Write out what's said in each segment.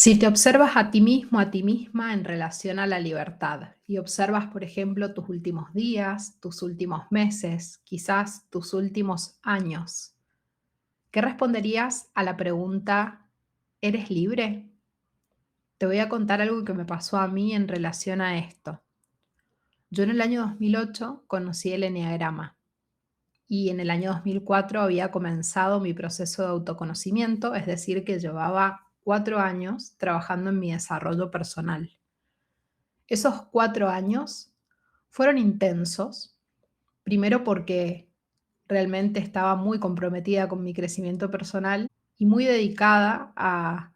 Si te observas a ti mismo, a ti misma en relación a la libertad y observas, por ejemplo, tus últimos días, tus últimos meses, quizás tus últimos años, ¿qué responderías a la pregunta, ¿eres libre? Te voy a contar algo que me pasó a mí en relación a esto. Yo en el año 2008 conocí el eneagrama y en el año 2004 había comenzado mi proceso de autoconocimiento, es decir, que llevaba 4 años trabajando en mi desarrollo personal. Esos 4 años fueron intensos, primero porque realmente estaba muy comprometida con mi crecimiento personal y muy dedicada a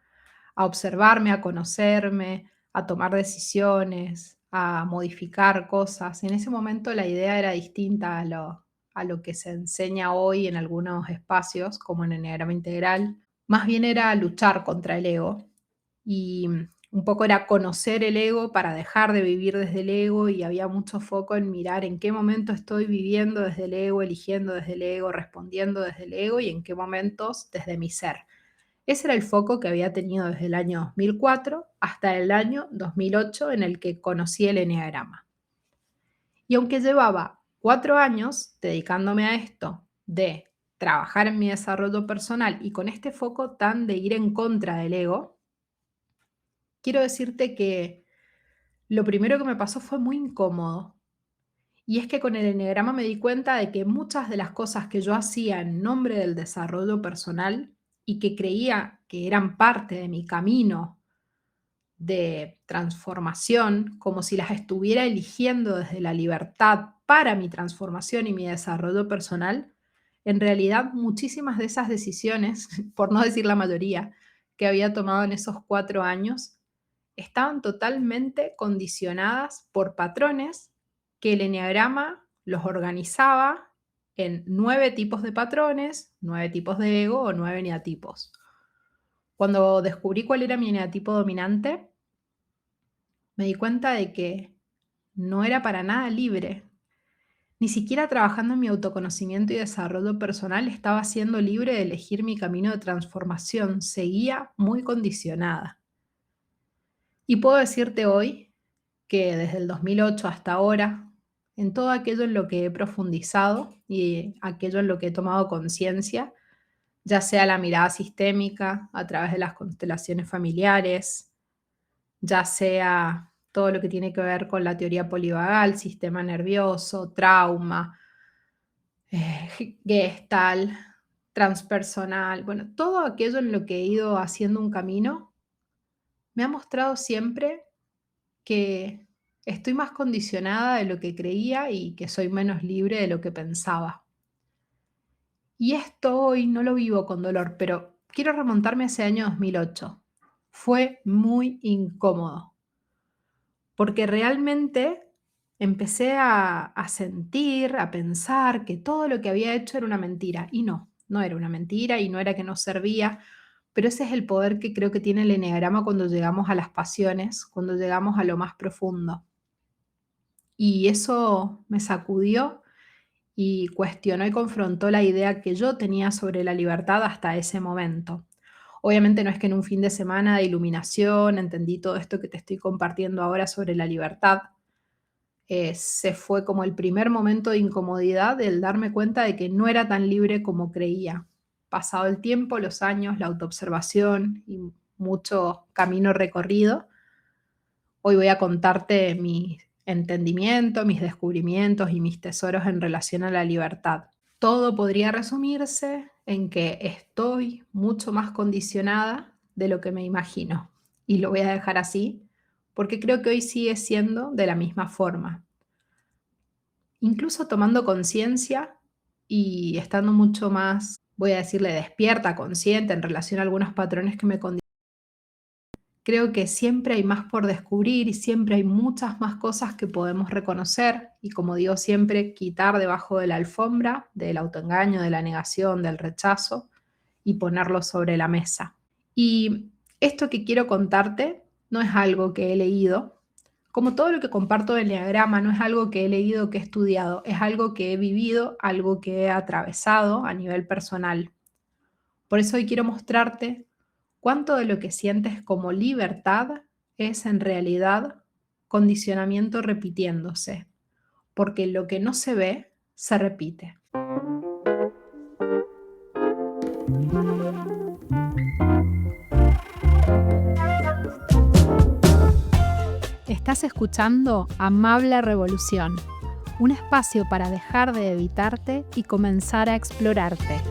observarme, a conocerme, a tomar decisiones, a modificar cosas. En ese momento la idea era distinta a lo que se enseña hoy en algunos espacios, como en Enneagrama Integral. Más bien era luchar contra el ego y un poco era conocer el ego para dejar de vivir desde el ego y había mucho foco en mirar en qué momento estoy viviendo desde el ego, eligiendo desde el ego, respondiendo desde el ego y en qué momentos desde mi ser. Ese era el foco que había tenido desde el año 2004 hasta el año 2008 en el que conocí el eneagrama. Y aunque llevaba 4 años dedicándome a esto de trabajar en mi desarrollo personal y con este foco tan de ir en contra del ego, quiero decirte que lo primero que me pasó fue muy incómodo. Y es que con el eneagrama me di cuenta de que muchas de las cosas que yo hacía en nombre del desarrollo personal y que creía que eran parte de mi camino de transformación, como si las estuviera eligiendo desde la libertad para mi transformación y mi desarrollo personal, en realidad muchísimas de esas decisiones, por no decir la mayoría, que había tomado en esos 4 años, estaban totalmente condicionadas por patrones que el eneagrama los organizaba en 9 tipos de patrones, 9 tipos de ego o 9 eneatipos. Cuando descubrí cuál era mi eneatipo dominante, me di cuenta de que no era para nada libre. Ni siquiera trabajando en mi autoconocimiento y desarrollo personal estaba siendo libre de elegir mi camino de transformación. Seguía muy condicionada. Y puedo decirte hoy que desde el 2008 hasta ahora, en todo aquello en lo que he profundizado y aquello en lo que he tomado conciencia, ya sea la mirada sistémica a través de las constelaciones familiares, ya sea todo lo que tiene que ver con la teoría polivagal, sistema nervioso, trauma, Gestalt, transpersonal, bueno, todo aquello en lo que he ido haciendo un camino, me ha mostrado siempre que estoy más condicionada de lo que creía y que soy menos libre de lo que pensaba. Y esto hoy no lo vivo con dolor, pero quiero remontarme a ese año 2008. Fue muy incómodo, porque realmente empecé a sentir, a pensar que todo lo que había hecho era una mentira. Y no, no era una mentira y no era que no servía, pero ese es el poder que creo que tiene el eneagrama cuando llegamos a las pasiones, cuando llegamos a lo más profundo. Y eso me sacudió y cuestionó y confrontó la idea que yo tenía sobre la libertad hasta ese momento. Obviamente no es que en un fin de semana de iluminación entendí todo esto que te estoy compartiendo ahora sobre la libertad. Se fue como el primer momento de incomodidad del darme cuenta de que no era tan libre como creía. Pasado el tiempo, los años, la autoobservación y mucho camino recorrido, hoy voy a contarte mi entendimiento, mis descubrimientos y mis tesoros en relación a la libertad. Todo podría resumirse en que estoy mucho más condicionada de lo que me imagino. Y lo voy a dejar así porque creo que hoy sigue siendo de la misma forma. Incluso tomando conciencia y estando mucho más, voy a decirle, despierta, consciente en relación a algunos patrones que me condicionan. Creo que siempre hay más por descubrir y siempre hay muchas más cosas que podemos reconocer y, como digo siempre, quitar debajo de la alfombra del autoengaño, de la negación, del rechazo y ponerlo sobre la mesa. Y esto que quiero contarte no es algo que he leído. Como todo lo que comparto del Enneagrama, no es algo que he leído, que he estudiado, es algo que he vivido, algo que he atravesado a nivel personal. Por eso hoy quiero mostrarte ¿Cuánto de lo que sientes como libertad es en realidad condicionamiento repitiéndose? Porque lo que no se ve se repite. Estás escuchando Amable Revolución, un espacio para dejar de evitarte y comenzar a explorarte.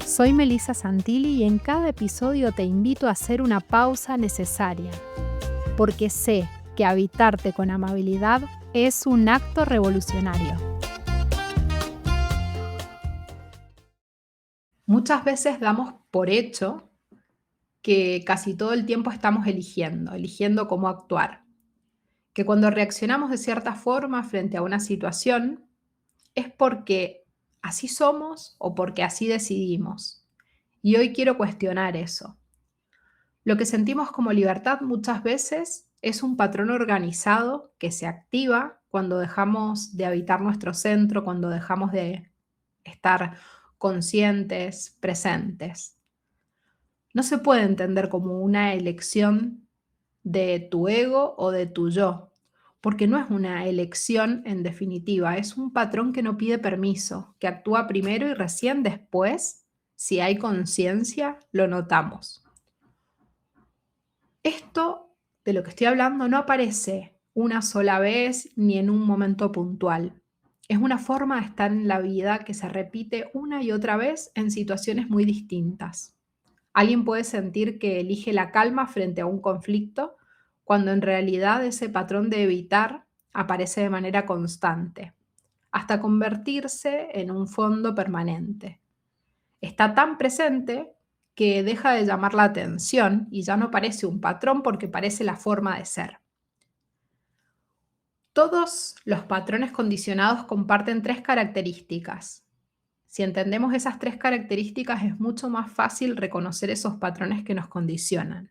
Soy Melissa Santilli y en cada episodio te invito a hacer una pausa necesaria, porque sé que habitarte con amabilidad es un acto revolucionario. Muchas veces damos por hecho que casi todo el tiempo estamos eligiendo cómo actuar, que cuando reaccionamos de cierta forma frente a una situación es porque así somos o porque así decidimos. Y hoy quiero cuestionar eso. Lo que sentimos como libertad muchas veces es un patrón organizado que se activa cuando dejamos de habitar nuestro centro, cuando dejamos de estar conscientes, presentes. No se puede entender como una elección de tu ego o de tu yo, porque no es una elección en definitiva, es un patrón que no pide permiso, que actúa primero y recién después, si hay conciencia, lo notamos. Esto de lo que estoy hablando no aparece una sola vez ni en un momento puntual. Es una forma de estar en la vida que se repite una y otra vez en situaciones muy distintas. Alguien puede sentir que elige la calma frente a un conflicto, cuando en realidad ese patrón de evitar aparece de manera constante, hasta convertirse en un fondo permanente. Está tan presente que deja de llamar la atención y ya no parece un patrón porque parece la forma de ser. Todos los patrones condicionados comparten tres características. Si entendemos esas tres características, es mucho más fácil reconocer esos patrones que nos condicionan.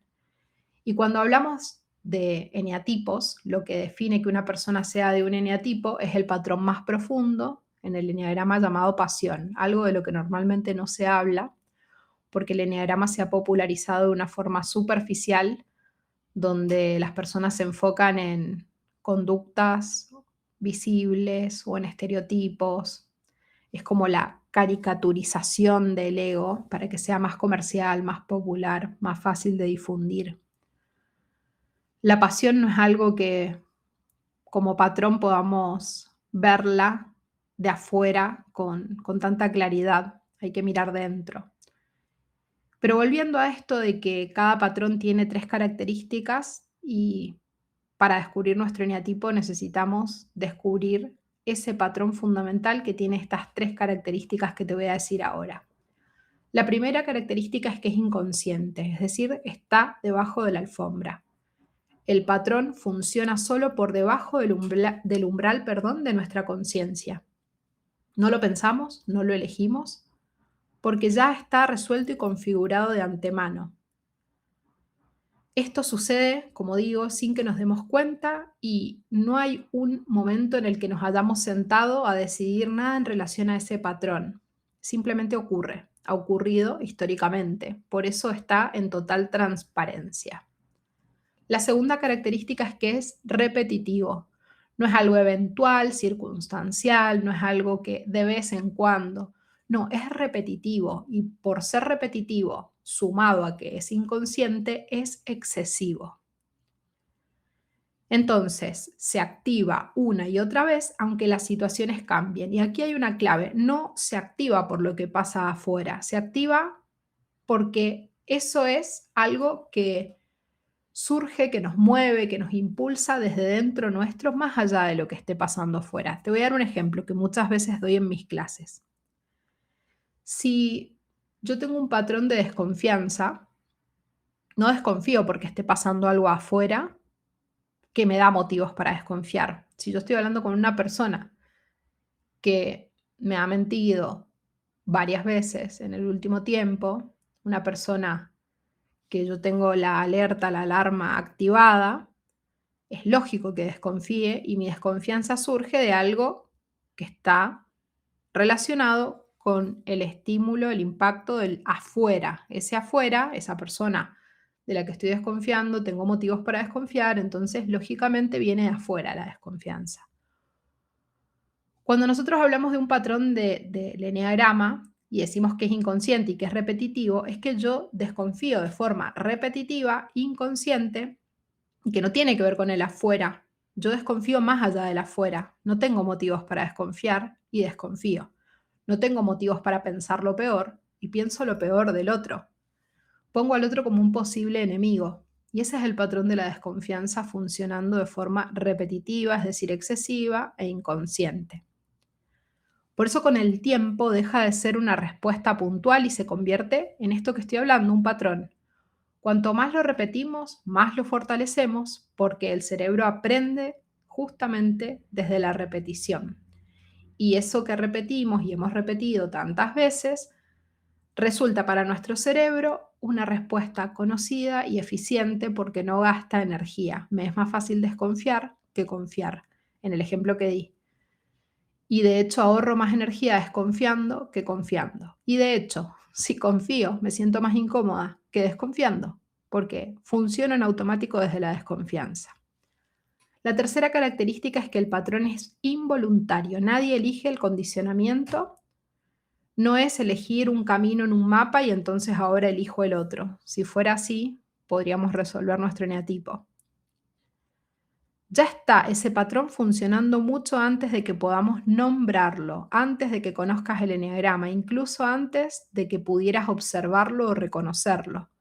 Y cuando hablamos de eneatipos, lo que define que una persona sea de un eneatipo es el patrón más profundo en el eneagrama llamado pasión, algo de lo que normalmente no se habla, porque el eneagrama se ha popularizado de una forma superficial, donde las personas se enfocan en conductas visibles o en estereotipos. Es como la caricaturización del ego para que sea más comercial, más popular, más fácil de difundir. La pasión no es algo que como patrón podamos verla de afuera con tanta claridad. Hay que mirar dentro. Pero volviendo a esto de que cada patrón tiene tres características y para descubrir nuestro eneatipo necesitamos descubrir ese patrón fundamental que tiene estas tres características que te voy a decir ahora. La primera característica es que es inconsciente, es decir, está debajo de la alfombra. El patrón funciona solo por debajo del umbral, de nuestra conciencia. No lo pensamos, no lo elegimos, porque ya está resuelto y configurado de antemano. Esto sucede, como digo, sin que nos demos cuenta y no hay un momento en el que nos hayamos sentado a decidir nada en relación a ese patrón. Simplemente ocurre, ha ocurrido históricamente, por eso está en total transparencia. La segunda característica es que es repetitivo. No es algo eventual, circunstancial, no es algo que de vez en cuando. No, es repetitivo y por ser repetitivo, sumado a que es inconsciente, es excesivo. Entonces, se activa una y otra vez aunque las situaciones cambien. Y aquí hay una clave, no se activa por lo que pasa afuera, se activa porque eso es algo que surge, que nos mueve, que nos impulsa desde dentro nuestro, más allá de lo que esté pasando afuera. Te voy a dar un ejemplo que muchas veces doy en mis clases. Si yo tengo un patrón de desconfianza, no desconfío porque esté pasando algo afuera que me da motivos para desconfiar. Si yo estoy hablando con una persona que me ha mentido varias veces en el último tiempo, una persona que yo tengo la alerta, la alarma activada, es lógico que desconfíe y mi desconfianza surge de algo que está relacionado con el estímulo, el impacto del afuera. Ese afuera, esa persona de la que estoy desconfiando, tengo motivos para desconfiar, entonces lógicamente viene de afuera la desconfianza. Cuando nosotros hablamos de un patrón del eneagrama y decimos que es inconsciente y que es repetitivo, es que yo desconfío de forma repetitiva, inconsciente, y que no tiene que ver con el afuera. Yo desconfío más allá del afuera. No tengo motivos para desconfiar y desconfío. No tengo motivos para pensar lo peor y pienso lo peor del otro. Pongo al otro como un posible enemigo. Y ese es el patrón de la desconfianza funcionando de forma repetitiva, es decir, excesiva e inconsciente. Por eso con el tiempo deja de ser una respuesta puntual y se convierte en esto que estoy hablando, un patrón. Cuanto más lo repetimos, más lo fortalecemos porque el cerebro aprende justamente desde la repetición. Y eso que repetimos y hemos repetido tantas veces resulta para nuestro cerebro una respuesta conocida y eficiente porque no gasta energía. Me es más fácil desconfiar que confiar, en el ejemplo que di. Y de hecho ahorro más energía desconfiando que confiando. Y de hecho, si confío, me siento más incómoda que desconfiando, porque funciona en automático desde la desconfianza. La tercera característica es que el patrón es involuntario. Nadie elige el condicionamiento. No es elegir un camino en un mapa y entonces ahora elijo el otro. Si fuera así, podríamos resolver nuestro eneatipo. Ya está ese patrón funcionando mucho antes de que podamos nombrarlo, antes de que conozcas el eneagrama, incluso antes de que pudieras observarlo o reconocerlo.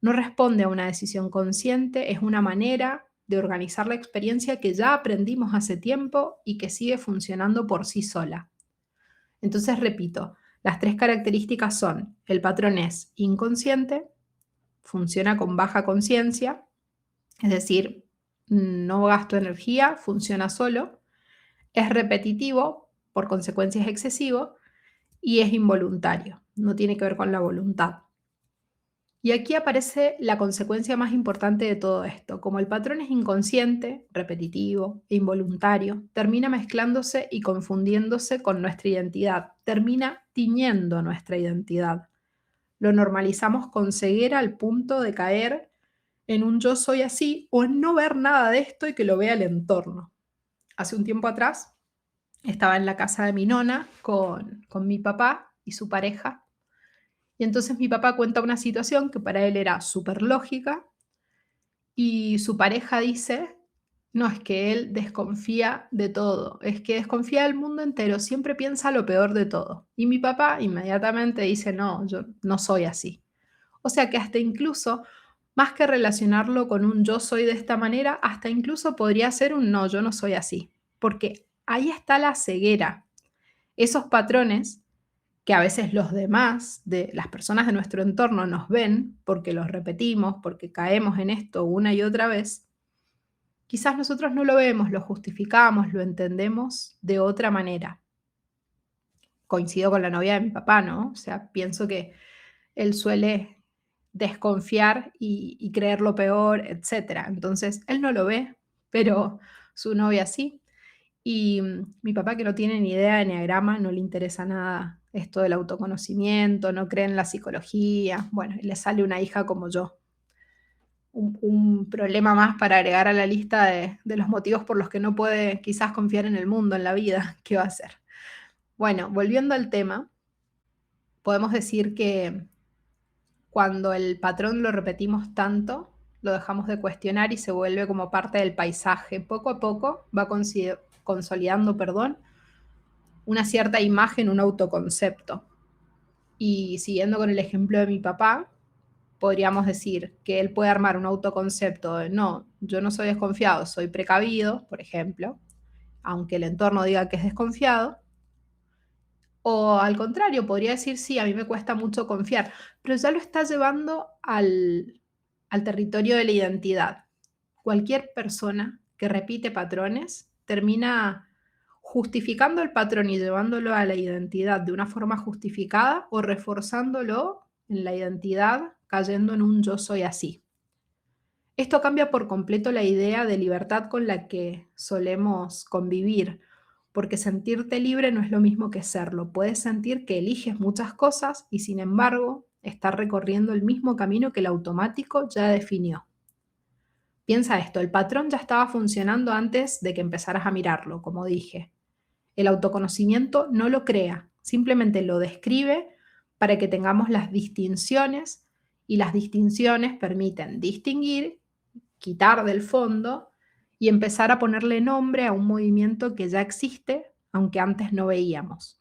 No responde a una decisión consciente, es una manera de organizar la experiencia que ya aprendimos hace tiempo y que sigue funcionando por sí sola. Entonces, repito, las tres características son: el patrón es inconsciente, funciona con baja conciencia, es decir, no gasto energía, funciona solo, es repetitivo, por consecuencia es excesivo, y es involuntario, no tiene que ver con la voluntad. Y aquí aparece la consecuencia más importante de todo esto. Como el patrón es inconsciente, repetitivo e involuntario, termina mezclándose y confundiéndose con nuestra identidad, termina tiñendo nuestra identidad. Lo normalizamos con ceguera al punto de caer en un yo soy así o en no ver nada de esto y que lo vea el entorno. Hace un tiempo atrás estaba en la casa de mi nona con mi papá y su pareja. Y entonces mi papá cuenta una situación que para él era súper lógica y su pareja dice, no, es que él desconfía de todo, es que desconfía del mundo entero, siempre piensa lo peor de todo. Y mi papá inmediatamente dice, no, yo no soy así. O sea que hasta incluso, más que relacionarlo con un yo soy de esta manera, hasta incluso podría ser un no, yo no soy así. Porque ahí está la ceguera. Esos patrones que a veces los demás, de las personas de nuestro entorno, nos ven porque los repetimos, porque caemos en esto una y otra vez, quizás nosotros no lo vemos, lo justificamos, lo entendemos de otra manera. Coincido con la novia de mi papá, ¿no? O sea, pienso que él suele desconfiar y creer lo peor, etcétera. Entonces, él no lo ve, pero su novia sí. Y mi papá, que no tiene ni idea de eneagrama, no le interesa nada esto del autoconocimiento, no cree en la psicología. Bueno, y le sale una hija como yo. Un problema más para agregar a la lista de los motivos por los que no puede quizás confiar en el mundo, en la vida. ¿Qué va a hacer? Bueno, volviendo al tema, podemos decir que cuando el patrón lo repetimos tanto, lo dejamos de cuestionar y se vuelve como parte del paisaje. Poco a poco va consolidando, una cierta imagen, un autoconcepto. Y siguiendo con el ejemplo de mi papá, podríamos decir que él puede armar un autoconcepto de no, yo no soy desconfiado, soy precavido, por ejemplo, aunque el entorno diga que es desconfiado. O al contrario, podría decir, sí, a mí me cuesta mucho confiar, pero ya lo está llevando al territorio de la identidad. Cualquier persona que repite patrones termina justificando el patrón y llevándolo a la identidad de una forma justificada o reforzándolo en la identidad, cayendo en un yo soy así. Esto cambia por completo la idea de libertad con la que solemos convivir, porque sentirte libre no es lo mismo que serlo. Puedes sentir que eliges muchas cosas y sin embargo estás recorriendo el mismo camino que el automático ya definió. Piensa esto, el patrón ya estaba funcionando antes de que empezaras a mirarlo, como dije. El autoconocimiento no lo crea, simplemente lo describe para que tengamos las distinciones y las distinciones permiten distinguir, quitar del fondo y empezar a ponerle nombre a un movimiento que ya existe, aunque antes no veíamos.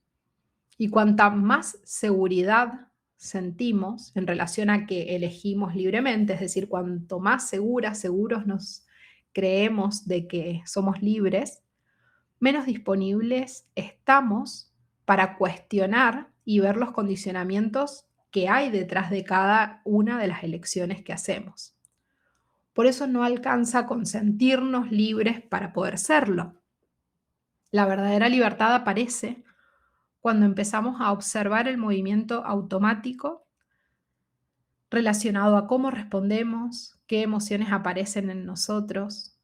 Y cuanta más seguridad sentimos en relación a que elegimos libremente, es decir, cuanto más seguros nos creemos de que somos libres, menos disponibles estamos para cuestionar y ver los condicionamientos que hay detrás de cada una de las elecciones que hacemos. Por eso no alcanza con sentirnos libres para poder serlo. La verdadera libertad aparece cuando empezamos a observar el movimiento automático relacionado a cómo respondemos, qué emociones aparecen en nosotros,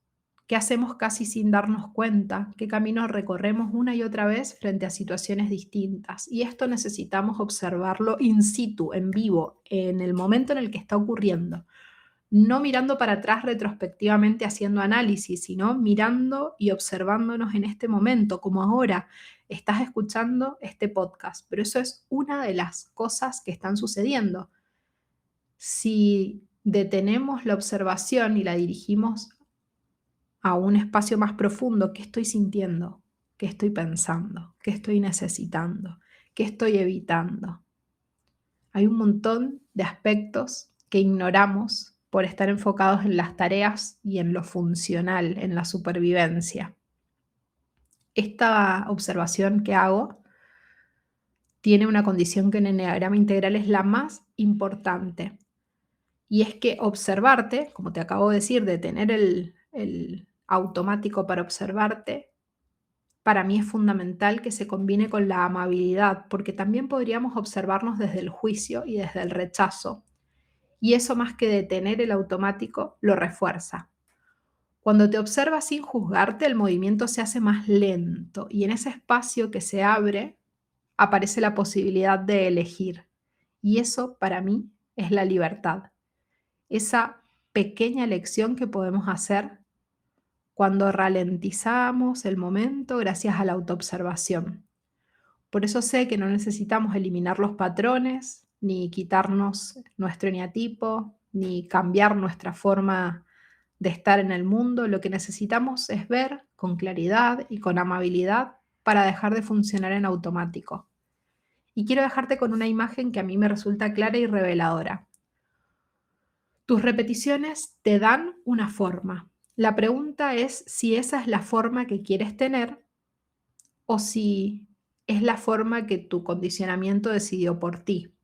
qué hacemos casi sin darnos cuenta, qué caminos recorremos una y otra vez frente a situaciones distintas. Y esto necesitamos observarlo in situ, en vivo, en el momento en el que está ocurriendo. No mirando para atrás retrospectivamente haciendo análisis, sino mirando y observándonos en este momento, como ahora estás escuchando este podcast. Pero eso es una de las cosas que están sucediendo. Si detenemos la observación y la dirigimos a un espacio más profundo, ¿qué estoy sintiendo? ¿Qué estoy pensando? ¿Qué estoy necesitando? ¿Qué estoy evitando? Hay un montón de aspectos que ignoramos por estar enfocados en las tareas y en lo funcional, en la supervivencia. Esta observación que hago tiene una condición que en el Enneagrama Integral es la más importante. Y es que observarte, como te acabo de decir, de tener el automático para observarte, para mí es fundamental que se combine con la amabilidad, porque también podríamos observarnos desde el juicio y desde el rechazo. Y eso más que detener el automático, lo refuerza. Cuando te observas sin juzgarte, el movimiento se hace más lento y en ese espacio que se abre aparece la posibilidad de elegir. Y eso para mí es la libertad. Esa pequeña elección que podemos hacer cuando ralentizamos el momento gracias a la autoobservación. Por eso sé que no necesitamos eliminar los patrones, ni quitarnos nuestro eneatipo, ni cambiar nuestra forma de estar en el mundo. Lo que necesitamos es ver con claridad y con amabilidad para dejar de funcionar en automático. Y quiero dejarte con una imagen que a mí me resulta clara y reveladora. Tus repeticiones te dan una forma. La pregunta es si esa es la forma que quieres tener o si es la forma que tu condicionamiento decidió por ti.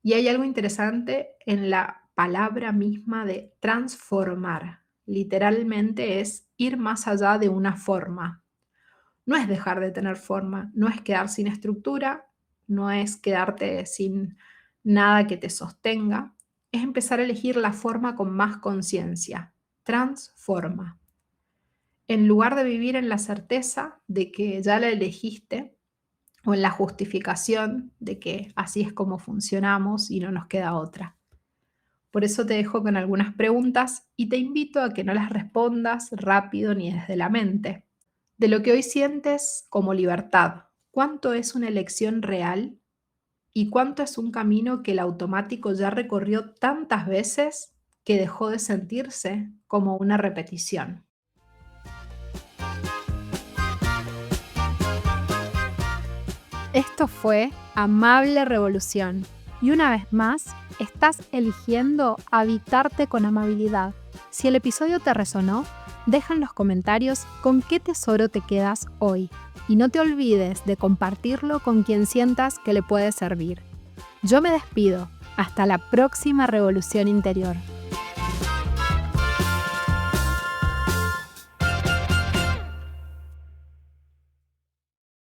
Y hay algo interesante en la palabra misma de transformar. Literalmente es ir más allá de una forma. No es dejar de tener forma, no es quedar sin estructura, no es quedarte sin nada que te sostenga. Es empezar a elegir la forma con más conciencia. Transforma. En lugar de vivir en la certeza de que ya la elegiste o en la justificación de que así es como funcionamos y no nos queda otra. Por eso te dejo con algunas preguntas y te invito a que no las respondas rápido ni desde la mente. De lo que hoy sientes como libertad, ¿cuánto es una elección real y cuánto es un camino que el automático ya recorrió tantas veces que dejó de sentirse como una repetición? Esto fue Amable Revolución. Y una vez más, estás eligiendo habitarte con amabilidad. Si el episodio te resonó, deja en los comentarios con qué tesoro te quedas hoy. Y no te olvides de compartirlo con quien sientas que le puede servir. Yo me despido. Hasta la próxima revolución interior.